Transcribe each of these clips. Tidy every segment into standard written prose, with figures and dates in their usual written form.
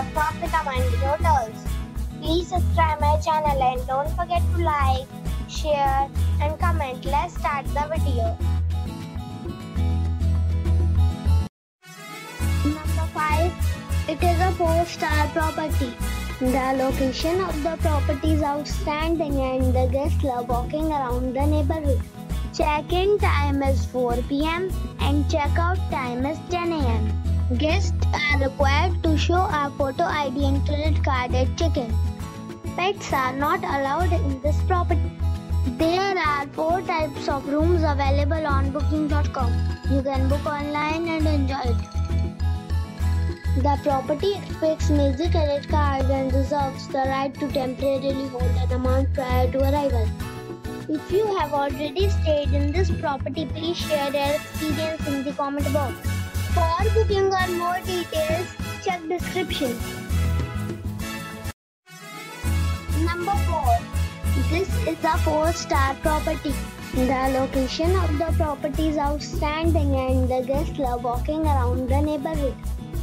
of Africa Mind Hotels. Please subscribe my channel and don't forget to like, share and comment. Let's start the video. Number 5. It is a 4-star property. The location of the property is outstanding and the guests love walking around the neighborhood. Check-in time is 4 p.m. and check-out time is 10 a.m. Guests are required to show a photo ID and credit card at check-in. Pets are not allowed in this property. There are 4 types of rooms available on booking.com. You can book online and enjoy it. The property expects major credit cards and reserves the right to temporarily hold an amount prior to arrival. If you have already stayed in this property, please share your experience in the comment box. For booking or more details, check description. Number 4. This is a 4-star property. The location of the property is outstanding and the guests love walking around the neighborhood.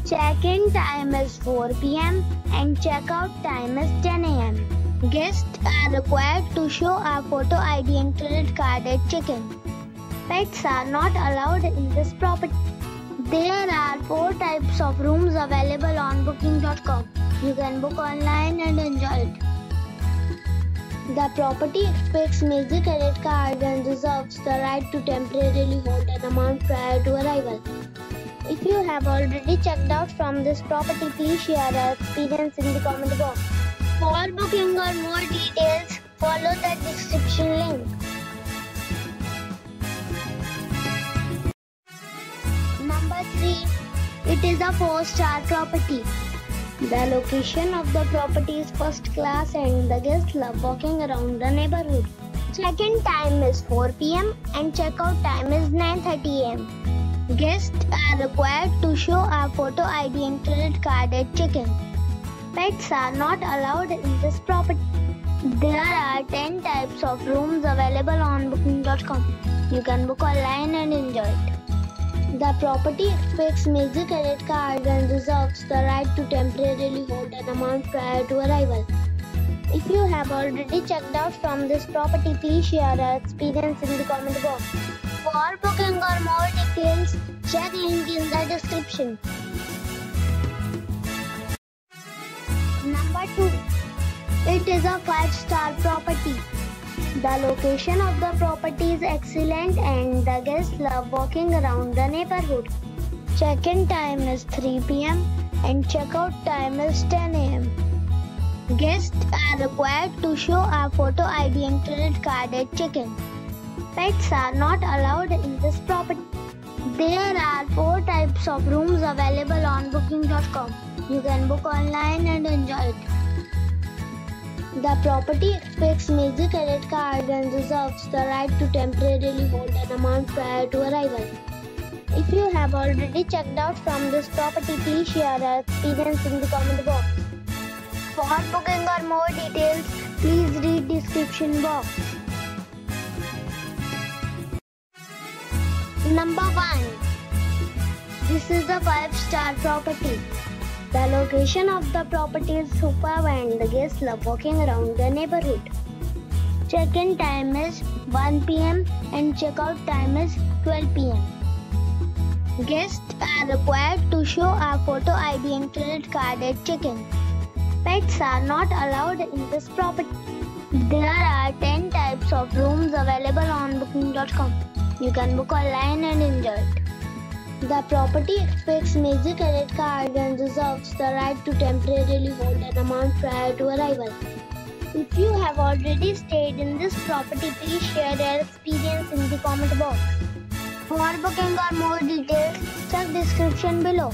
Check-in time is 4 p.m. and check-out time is 10 a.m. Guests are required to show a photo ID and credit card at check-in. Pets are not allowed in this property. There are 4 types of rooms available on booking.com. You can book online and enjoy it. The property expects major credit cards and reserves the right to temporarily hold an amount prior to arrival. If you have already checked out from this property, please share your experience in the comment box. For booking or more details, follow the description link. Number 3. It is a 4-star property. The location of the property is first class and the guests love walking around the neighborhood. Check-in time is 4 p.m. and check-out time is 9:30 a.m. Guests are required to show a photo ID and credit card at check-in. Pets are not allowed in this property. There are 10 types of rooms available on booking.com. You can book online and enjoy it. The property expects major credit cards and reserves the right to temporarily hold an amount prior to arrival. If you have already checked out from this property, please share your experience in the comment box. For booking or more details, check link in the description. Number 2. It is a 5-star property. The location of the property is excellent and the guests love walking around the neighborhood. Check-in time is 3 p.m. and check-out time is 10 a.m. Guests are required to show a photo ID and credit card at check-in. Pets are not allowed in this property. There are 4 types of rooms available on booking.com. You can book online and enjoy it. The property expects major credit cards and reserves the right to temporarily hold an amount prior to arrival. If you have already checked out from this property, please share your experience in the comment box. For booking or more details, please read description box. Number 1. This is a 5-star property. The location of the property is superb and the guests love walking around the neighborhood. Check-in time is 1 p.m. and check-out time is 12 p.m. Guests are required to show a photo ID and credit card at check-in. Pets are not allowed in this property. There are 10 types of rooms available on booking.com. You can book online and enjoy it. The property expects major credit cards and reserves the right to temporarily hold an amount prior to arrival. If you have already stayed in this property, please share your experience in the comment box. For booking or more details, check description below.